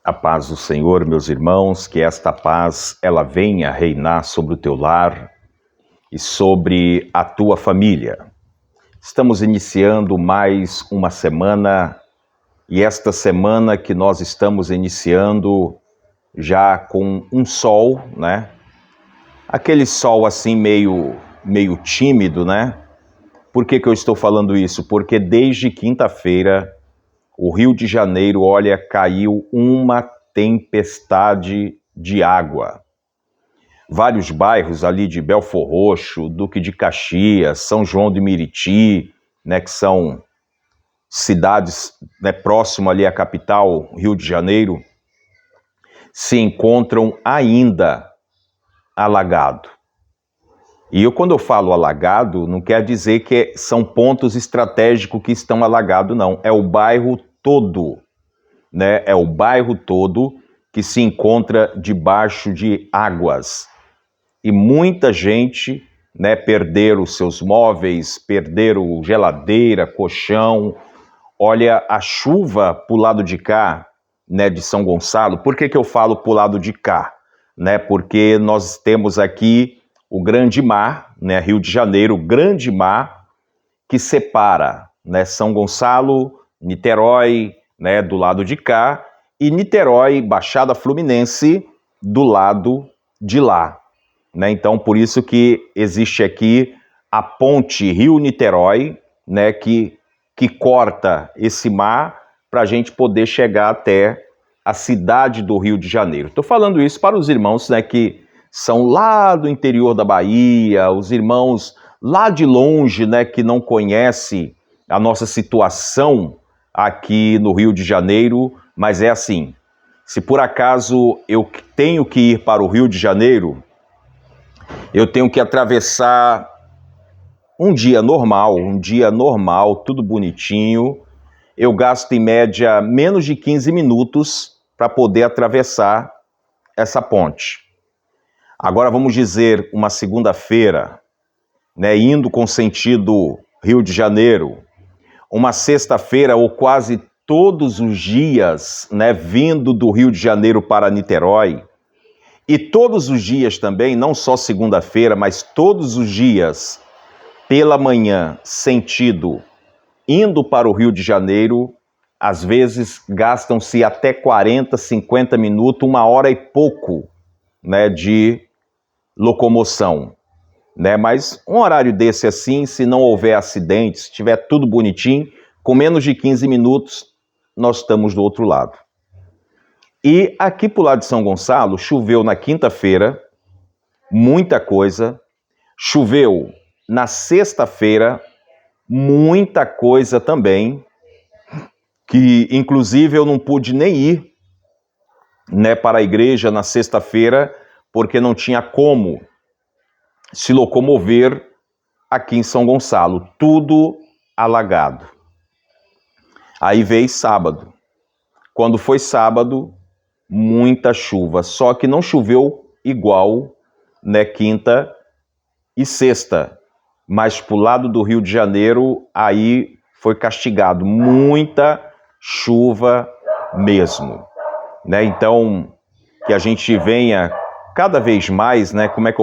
A paz do Senhor, meus irmãos, que esta paz ela venha reinar sobre o teu lar e sobre a tua família. Estamos iniciando mais uma semana e esta semana que nós estamos iniciando já com um sol, né? Aquele sol assim meio tímido, né? Por que eu estou falando isso? Porque desde quinta-feira o Rio de Janeiro, olha, caiu uma tempestade de água. Vários bairros ali de Belfor Roxo, Duque de Caxias, São João de Meriti, né, que são cidades, né, próximo ali à capital, Rio de Janeiro, se encontram ainda alagados. E quando eu falo alagado, não quer dizer que são pontos estratégicos que estão alagados, não. É o bairro todo, né? É o bairro todo que se encontra debaixo de águas. E muita gente, né, perderam seus móveis, perderam geladeira, colchão. Olha, a chuva pro lado de cá, né, de São Gonçalo. Por que eu falo pro lado de cá? Né? Porque nós temos aqui o grande mar, né, Rio de Janeiro, o grande mar que separa, né, São Gonçalo, Niterói, né, do lado de cá, e Niterói, Baixada Fluminense, do lado de lá. Né? Então, por isso que existe aqui a ponte Rio-Niterói, né, que corta esse mar para a gente poder chegar até a cidade do Rio de Janeiro. Estou falando isso para os irmãos, né, que são lá do interior da Bahia, os irmãos lá de longe, né, que não conhecem a nossa situação aqui no Rio de Janeiro, mas é assim, se por acaso eu tenho que ir para o Rio de Janeiro, eu tenho que atravessar um dia normal, tudo bonitinho, eu gasto em média menos de 15 minutos para poder atravessar essa ponte. Agora vamos dizer uma segunda-feira, né, indo com sentido Rio de Janeiro, uma sexta-feira ou quase todos os dias, né, vindo do Rio de Janeiro para Niterói, e todos os dias também, não só segunda-feira, mas todos os dias pela manhã, sentido indo para o Rio de Janeiro, às vezes gastam-se até 40, 50 minutos, 1 hora e pouco, né, de locomoção, né? Mas um horário desse assim, se não houver acidente, se tiver tudo bonitinho, com menos de 15 minutos, nós estamos do outro lado. E aqui pro lado de São Gonçalo, choveu na quinta-feira, muita coisa, choveu na sexta-feira, muita coisa também, que inclusive eu não pude nem ir, né, para a igreja na sexta-feira, porque não tinha como se locomover aqui em São Gonçalo, tudo alagado. Aí veio sábado. Quando foi sábado, muita chuva, só que não choveu igual, né, quinta e sexta, mas pro lado do Rio de Janeiro, aí foi castigado, muita chuva mesmo, né? Então, que a gente venha cada vez mais, né, como é que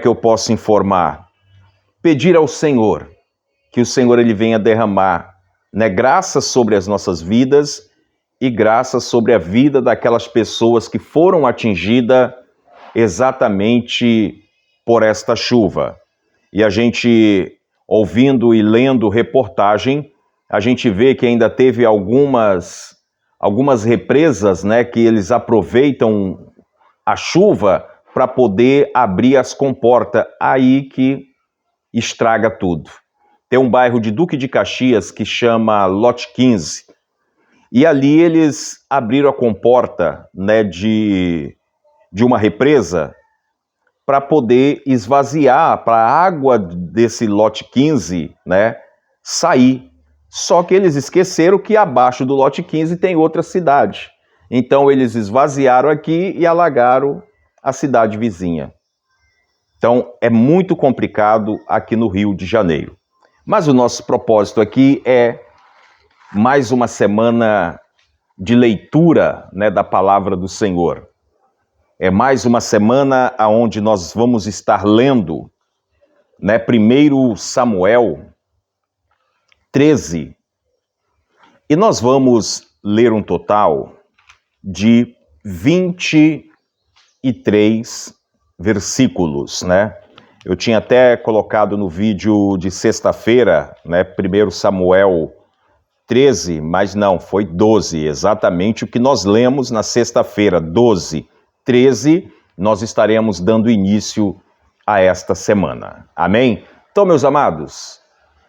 eu posso informar? Pedir ao Senhor, que o Senhor ele venha derramar, né, graças sobre as nossas vidas e graças sobre a vida daquelas pessoas que foram atingidas exatamente por esta chuva. E a gente, ouvindo e lendo reportagem, a gente vê que ainda teve algumas represas, né, que eles aproveitam a chuva para poder abrir as comportas, aí que estraga tudo. Tem um bairro de Duque de Caxias que chama Lote 15, e ali eles abriram a comporta, né, de uma represa para poder esvaziar, para a água desse Lote 15, né, sair. Só que eles esqueceram que abaixo do Lote 15 tem outra cidade. Então eles esvaziaram aqui e alagaram a cidade vizinha. Então é muito complicado aqui no Rio de Janeiro. Mas o nosso propósito aqui é mais uma semana de leitura, né, da palavra do Senhor. É mais uma semana onde nós vamos estar lendo, né, 1 Samuel 13. E nós vamos ler um total de 23 versículos, né? Eu tinha até colocado no vídeo de sexta-feira, né, 1 Samuel 13, mas não, foi 12, exatamente o que nós lemos na sexta-feira, 12, 13, nós estaremos dando início a esta semana. Amém? Então, meus amados,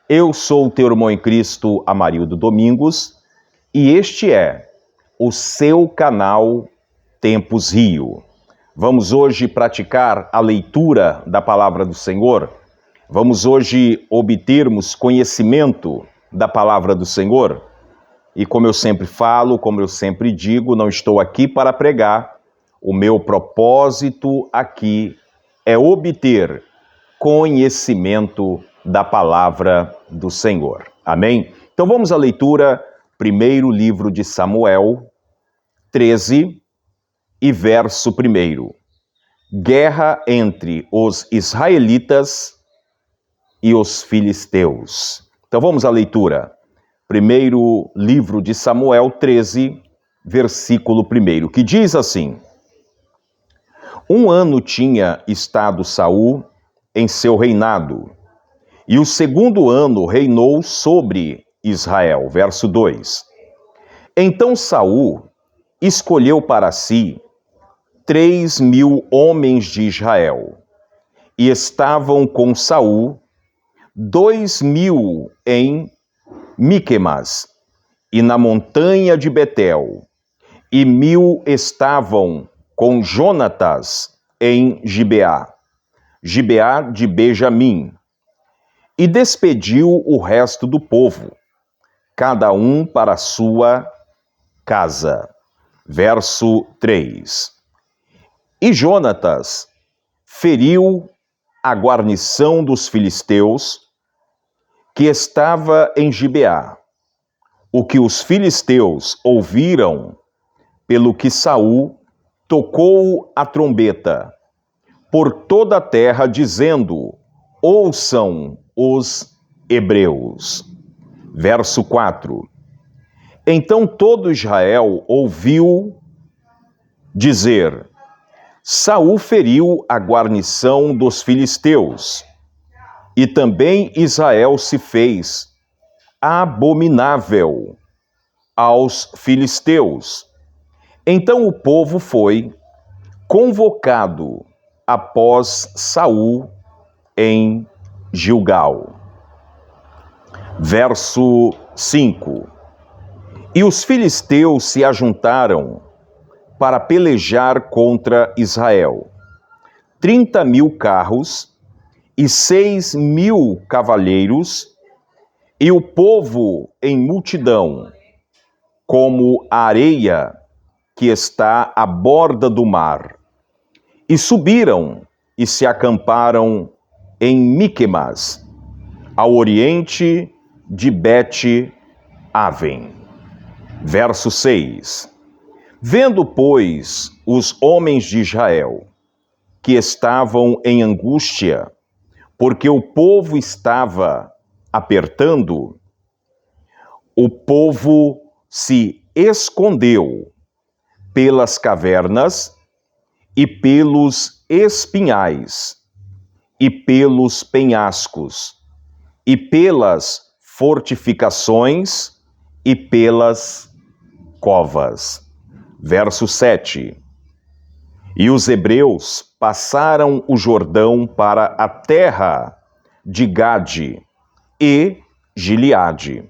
eu sou o teu irmão em Cristo, Amarildo Domingos, e este é o seu canal Tempos Rio. Vamos hoje praticar a leitura da palavra do Senhor? Vamos hoje obtermos conhecimento da palavra do Senhor? E como eu sempre falo, como eu sempre digo, não estou aqui para pregar. O meu propósito aqui é obter conhecimento da palavra do Senhor. Amém? Então vamos à leitura, primeiro livro de Samuel, 13 e verso 1. Guerra entre os israelitas e os filisteus. Então vamos à leitura. Primeiro livro de Samuel 13, versículo 1, que diz assim: 1 ano tinha estado Saul em seu reinado, e o segundo ano reinou sobre Israel. Verso 2. Então Saul escolheu para si 3.000 homens de Israel, e estavam com Saul 2.000 em Miquemas e na montanha de Betel, e 1.000 estavam com Jonatas em Gibeá de Benjamim, e despediu o resto do povo, cada um para a sua casa. Verso 3. E Jonatas feriu a guarnição dos filisteus que estava em Gibeá, o que os filisteus ouviram, pelo que Saul tocou a trombeta por toda a terra, dizendo: ouçam os hebreus. Verso 4. Então todo Israel ouviu dizer: Saul feriu a guarnição dos filisteus, e também Israel se fez abominável aos filisteus. Então o povo foi convocado após Saul em Gilgal. Verso 5. E os filisteus se ajuntaram para pelejar contra Israel. 30.000 carros e 6.000 cavalheiros, e o povo em multidão, como a areia que está à borda do mar. E subiram e se acamparam em Miquemas, ao oriente de Bet-Aven. Verso 6. Vendo, pois, os homens de Israel, que estavam em angústia, porque o povo estava apertando, o povo se escondeu pelas cavernas e pelos espinhais e pelos penhascos e pelas fortificações e pelas covas. Verso 7. E os hebreus passaram o Jordão para a terra de Gade e Gileade.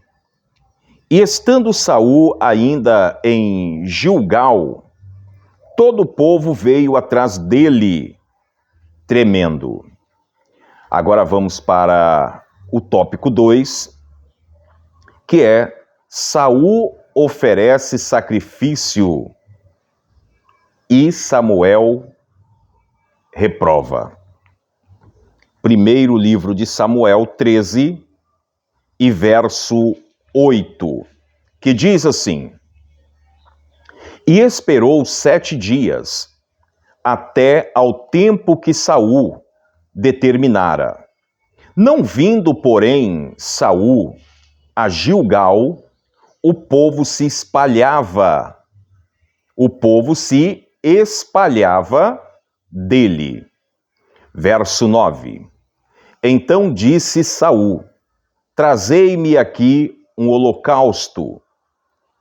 E estando Saul ainda em Gilgal, todo o povo veio atrás dele, tremendo. Agora vamos para o tópico 2, que é: Saul oferece sacrifício e Samuel reprova. Primeiro livro de Samuel 13 e verso 8, que diz assim: E esperou 7 dias, até ao tempo que Saul determinara. Não vindo, porém, Saul a Gilgal, o povo se espalhava dele. Verso 9. Então disse Saul: trazei-me aqui um holocausto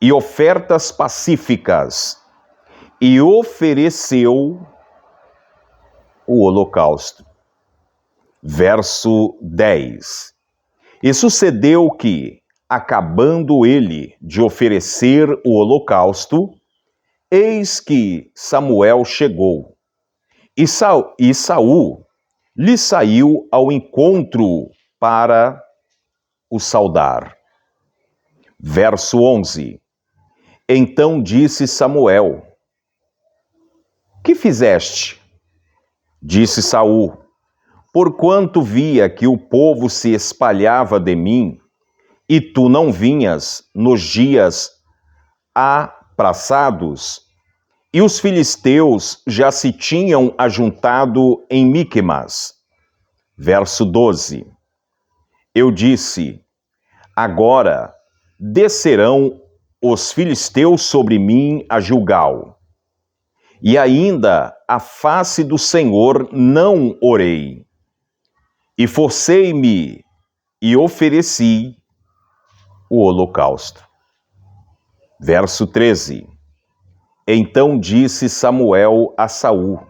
e ofertas pacíficas. E ofereceu o holocausto. Verso 10. E sucedeu que, acabando ele de oferecer o holocausto, eis que Samuel chegou, e Saul lhe saiu ao encontro para o saudar. Verso 11. Então disse Samuel: que fizeste? Disse Saul: porquanto via que o povo se espalhava de mim, e tu não vinhas nos dias aprazados, e os filisteus já se tinham ajuntado em Miqumas. Verso 12. Eu disse: agora descerão os filisteus sobre mim a Gilgal. E ainda a face do Senhor não orei. E forcei-me e ofereci o holocausto. Verso 13. Então disse Samuel a Saul: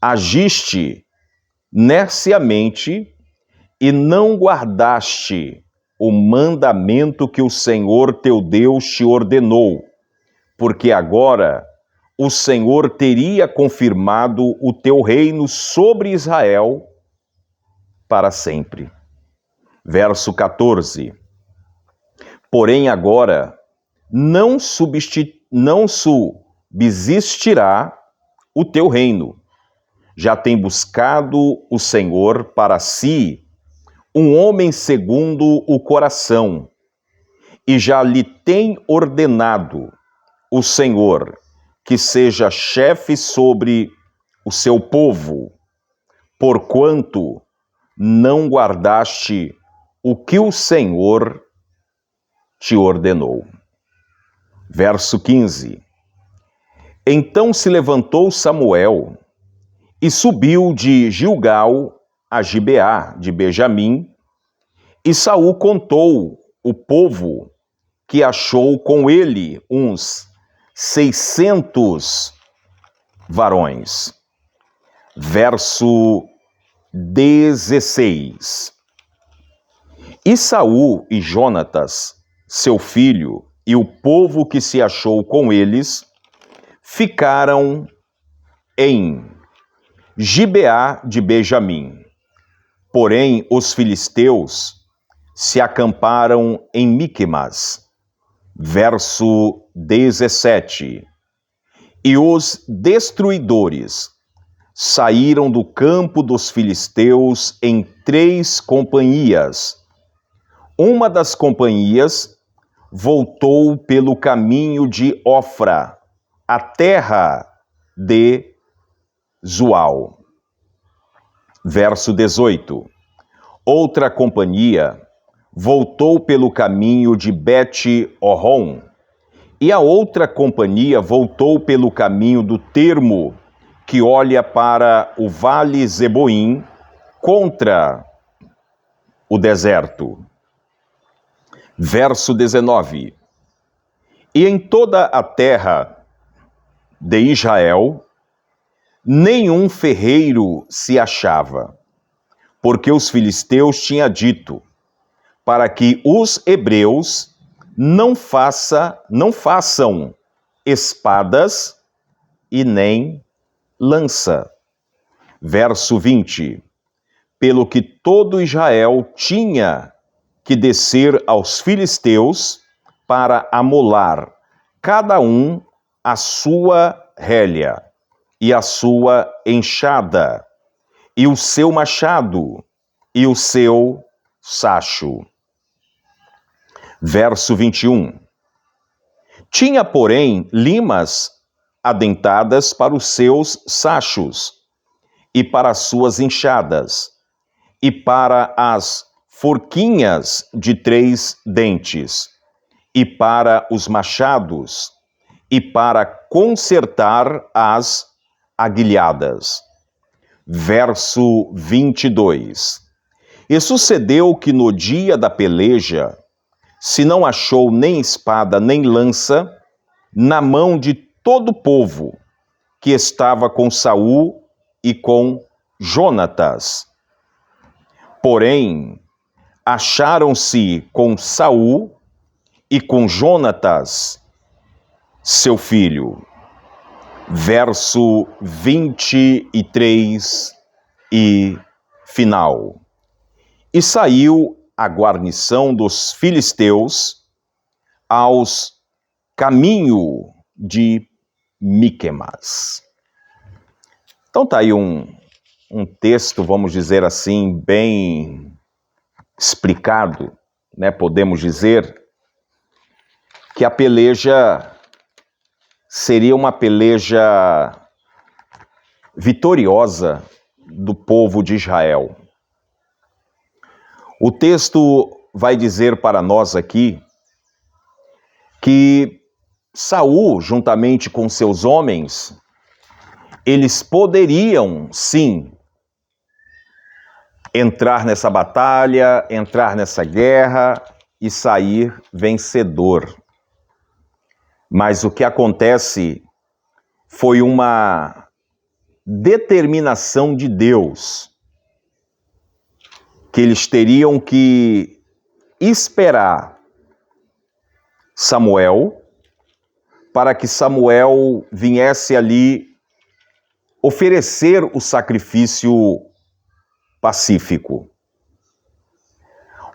agiste nerciamente e não guardaste o mandamento que o Senhor teu Deus te ordenou, porque agora o Senhor teria confirmado o teu reino sobre Israel para sempre. Verso 14. Porém agora não subsistirá o teu reino. Já tem buscado o Senhor para si um homem segundo o coração, e já lhe tem ordenado o Senhor que seja chefe sobre o seu povo, porquanto não guardaste o que o Senhor te ordenou. Verso 15. Então se levantou Samuel e subiu de Gilgal a Gibeá de Benjamim, e Saul contou o povo, que achou com ele uns 600 varões. Verso 16. E Saul e Jonatas, seu filho, e o povo que se achou com eles, ficaram em Gibeá de Benjamim. Porém, os filisteus se acamparam em Miqumas. Verso 17. E os destruidores saíram do campo dos filisteus em 3 companhias. Uma das companhias voltou pelo caminho de Ofra, a terra de Zoal. Verso 18. Outra companhia voltou pelo caminho de Bet-Horon, e a outra companhia voltou pelo caminho do termo que olha para o vale Zeboim, contra o deserto. Verso 19. E em toda a terra de Israel, nenhum ferreiro se achava, porque os filisteus tinham dito, para que os hebreus não façam espadas e nem lança. Verso 20. Pelo que todo Israel tinha que descer aos filisteus para amolar, cada um a sua relha e a sua enxada, e o seu machado e o seu sacho. Verso 21. Tinha, porém, limas adentadas para os seus sachos, e para as suas enxadas, e para as forquinhas de 3 dentes, e para os machados, e para consertar as aguilhadas. Verso 22. E sucedeu que no dia da peleja, se não achou nem espada nem lança, na mão de todo o povo que estava com Saul e com Jonatas. Porém, acharam-se com Saul e com Jonatas, seu filho. Verso 23 e final. E saiu a guarnição dos filisteus aos caminho de Miquemas. Então tá aí um texto, vamos dizer assim, bem explicado, né? Podemos dizer que a peleja seria uma peleja vitoriosa do povo de Israel. O texto vai dizer para nós aqui que Saul, juntamente com seus homens, eles poderiam, sim, entrar nessa batalha, entrar nessa guerra e sair vencedor. Mas o que acontece foi uma determinação de Deus, que eles teriam que esperar Samuel, para que Samuel viesse ali oferecer o sacrifício pacífico.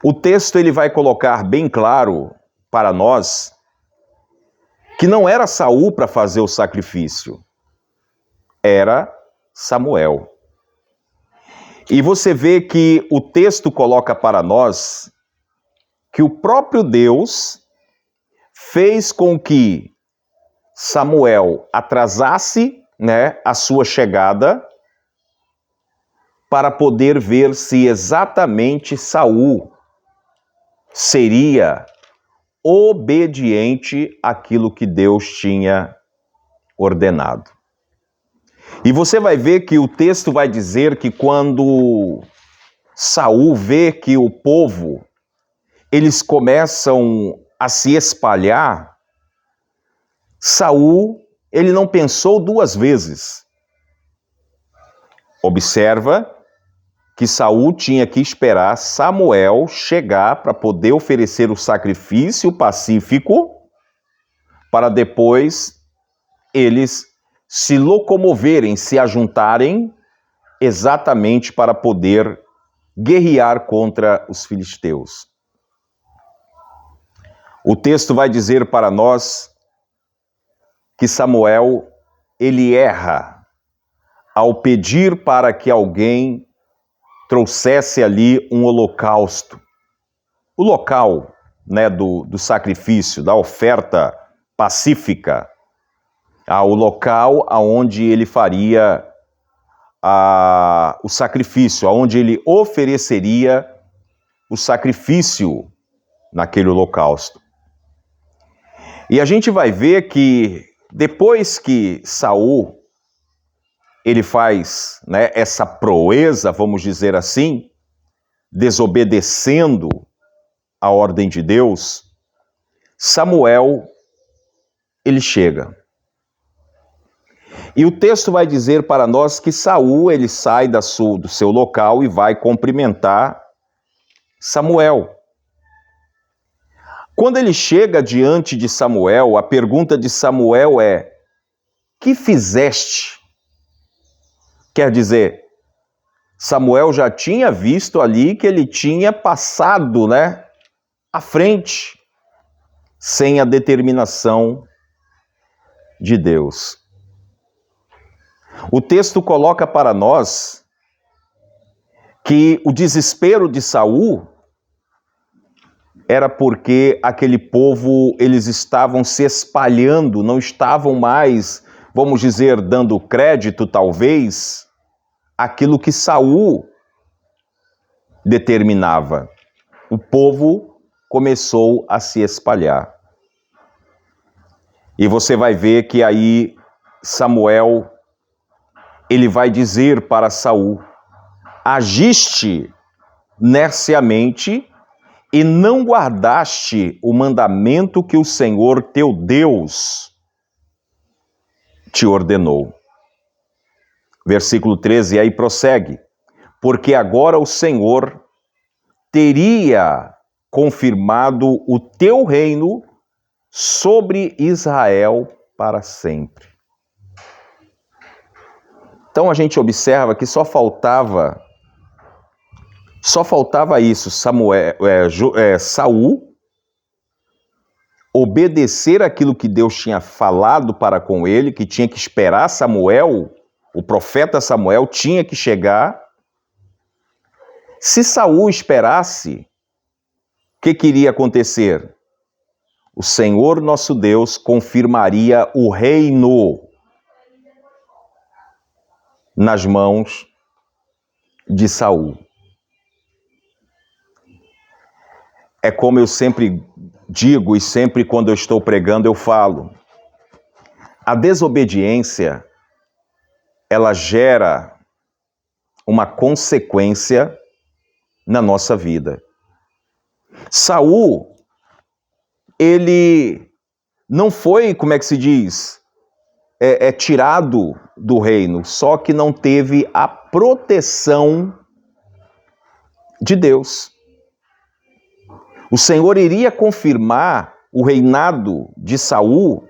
O texto ele vai colocar bem claro para nós que não era Saul para fazer o sacrifício, era Samuel. E você vê que o texto coloca para nós que o próprio Deus fez com que Samuel atrasasse, né, a sua chegada para poder ver se exatamente Saul seria obediente àquilo que Deus tinha ordenado. E você vai ver que o texto vai dizer que quando Saul vê que o povo, eles começam a se espalhar, Saul, ele não pensou 2 vezes. Observa que Saul tinha que esperar Samuel chegar para poder oferecer o sacrifício pacífico, para depois eles se locomoverem, se ajuntarem, exatamente para poder guerrear contra os filisteus. O texto vai dizer para nós que Samuel, ele erra ao pedir para que alguém trouxesse ali um holocausto. O local, né, do sacrifício, da oferta pacífica, o local aonde ele faria o sacrifício, aonde ele ofereceria o sacrifício naquele holocausto. E a gente vai ver que depois que Saul ele faz, né, essa proeza, vamos dizer assim, desobedecendo a ordem de Deus, Samuel, ele chega. E o texto vai dizer para nós que Saul, ele sai do seu local e vai cumprimentar Samuel. Quando ele chega diante de Samuel, a pergunta de Samuel é: que fizeste? Quer dizer, Samuel já tinha visto ali que ele tinha passado, né, à frente, sem a determinação de Deus. O texto coloca para nós que o desespero de Saul era porque aquele povo, eles estavam se espalhando, não estavam mais, vamos dizer, dando crédito, talvez, àquilo que Saul determinava. O povo começou a se espalhar. E você vai ver que aí Samuel, ele vai dizer para Saul: agiste nerciamente e não guardaste o mandamento que o Senhor teu Deus te ordenou. Versículo 13, e aí prossegue: porque agora o Senhor teria confirmado o teu reino sobre Israel para sempre. Então a gente observa que só faltava isso, Saul obedecer aquilo que Deus tinha falado para com ele, que tinha que esperar Samuel, o profeta Samuel tinha que chegar. Se Saul esperasse, o que iria acontecer? O Senhor nosso Deus confirmaria o reino nas mãos de Saul. É como eu sempre digo e sempre quando eu estou pregando eu falo: a desobediência, ela gera uma consequência na nossa vida. Saul, ele não foi, como é que se diz, tirado do reino, só que não teve a proteção de Deus. O Senhor iria confirmar o reinado de Saul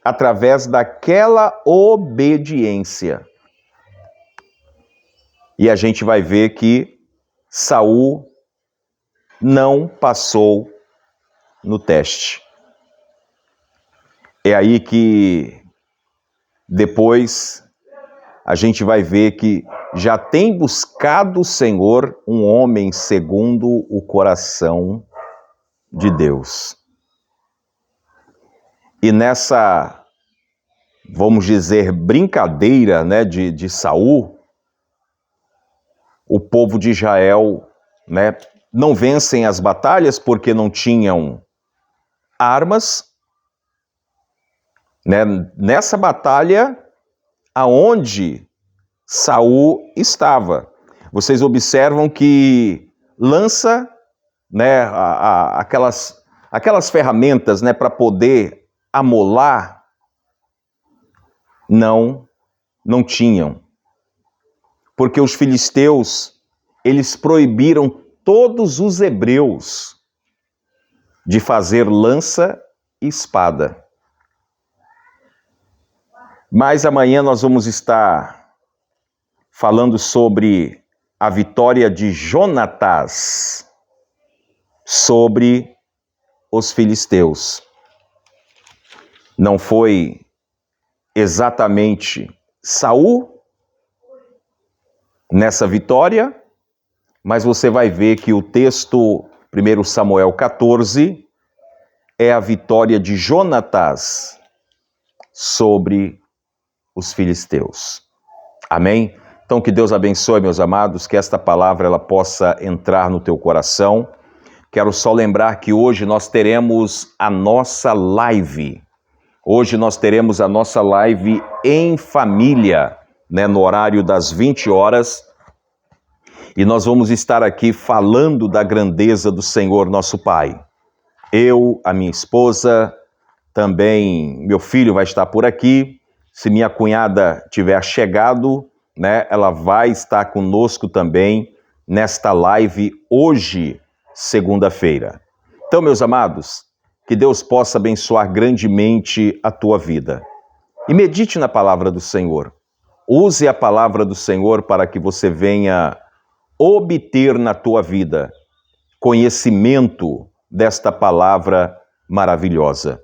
através daquela obediência. E a gente vai ver que Saul não passou no teste. É aí que depois a gente vai ver que já tem buscado o Senhor um homem segundo o coração de Deus. E nessa, vamos dizer, brincadeira, né, de Saul, o povo de Israel, né, não vencem as batalhas porque não tinham armas, né? Nessa batalha aonde Saul estava. Vocês observam que lança, né, aquelas ferramentas, né, para poder amolar, não tinham. Porque os filisteus, eles proibiram todos os hebreus de fazer lança e espada. Mas amanhã nós vamos estar falando sobre a vitória de Jonatas sobre os filisteus. Não foi exatamente Saul nessa vitória, mas você vai ver que o texto 1 Samuel 14 é a vitória de Jonatas sobre os filisteus. Amém? Então que Deus abençoe, meus amados, que esta palavra ela possa entrar no teu coração. Quero só lembrar que hoje nós teremos a nossa live. Hoje nós teremos a nossa live em família, né, no horário das 20 horas. E nós vamos estar aqui falando da grandeza do Senhor nosso Pai. Eu, a minha esposa, também meu filho vai estar por aqui. Se minha cunhada tiver chegado, né, ela vai estar conosco também nesta live hoje, segunda-feira. Então, meus amados, que Deus possa abençoar grandemente a tua vida. E medite na palavra do Senhor. Use a palavra do Senhor para que você venha obter na tua vida conhecimento desta palavra maravilhosa.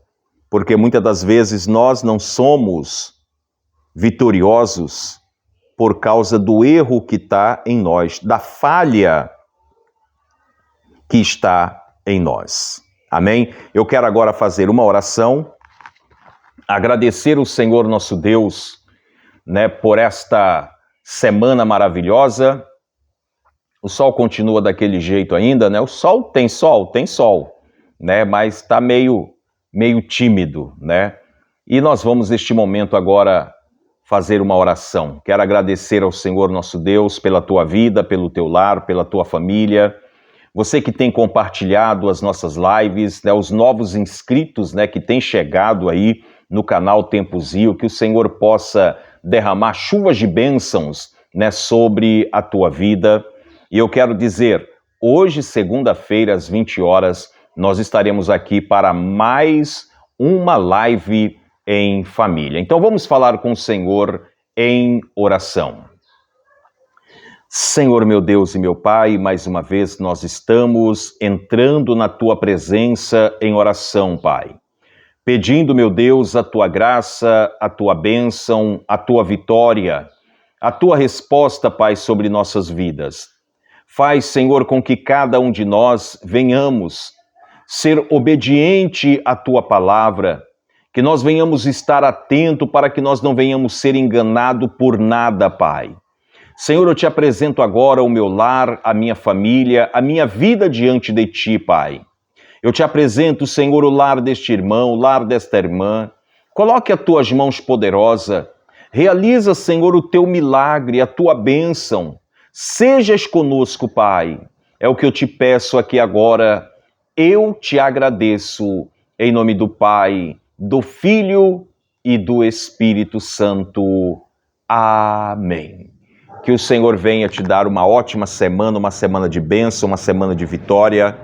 Porque muitas das vezes nós não somos vitoriosos por causa do erro que está em nós, da falha que está em nós. Amém? Eu quero agora fazer uma oração, agradecer o Senhor nosso Deus, né, por esta semana maravilhosa. O sol continua daquele jeito ainda, né? O sol, né? Mas está meio tímido, né? E nós vamos neste momento agora fazer uma oração. Quero agradecer ao Senhor nosso Deus pela tua vida, pelo teu lar, pela tua família. Você que tem compartilhado as nossas lives, né, os novos inscritos, né, que têm chegado aí no canal Tempo Zio, que o Senhor possa derramar chuvas de bênçãos, né, sobre a tua vida. E eu quero dizer, hoje, segunda-feira, às 20 horas, nós estaremos aqui para mais uma live em família. Então vamos falar com o Senhor em oração. Senhor meu Deus e meu Pai, mais uma vez nós estamos entrando na Tua presença em oração, Pai. Pedindo, meu Deus, a Tua graça, a Tua bênção, a Tua vitória, a Tua resposta, Pai, sobre nossas vidas. Faz, Senhor, com que cada um de nós venhamos ser obediente à Tua palavra, que nós venhamos estar atento para que nós não venhamos ser enganados por nada, Pai. Senhor, eu te apresento agora o meu lar, a minha família, a minha vida diante de Ti, Pai. Eu te apresento, Senhor, o lar deste irmão, o lar desta irmã. Coloque as Tuas mãos poderosas. Realiza, Senhor, o Teu milagre, a Tua bênção. Sejas conosco, Pai. É o que eu te peço aqui agora. Eu te agradeço em nome do Pai, do Filho e do Espírito Santo. Amém. Que o Senhor venha te dar uma ótima semana, uma semana de bênção, uma semana de vitória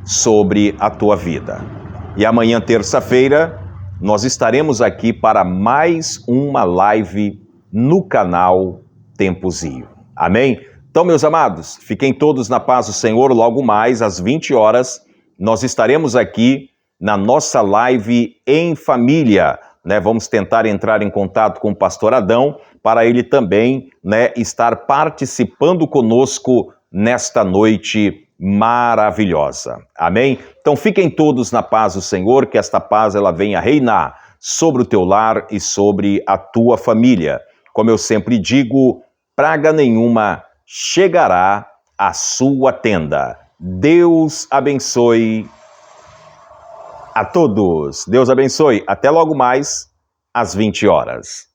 sobre a tua vida. E amanhã, terça-feira, nós estaremos aqui para mais uma live no canal Tempo Zio. Amém? Então, meus amados, fiquem todos na paz do Senhor. Logo mais, às 20 horas, nós estaremos aqui na nossa live em família, né? Vamos tentar entrar em contato com o pastor Adão para ele também, né, estar participando conosco nesta noite maravilhosa. Amém? Então fiquem todos na paz do Senhor, que esta paz ela venha reinar sobre o teu lar e sobre a tua família. Como eu sempre digo, praga nenhuma chegará à sua tenda. Deus abençoe a todos. Deus abençoe. Até logo mais, às 20 horas.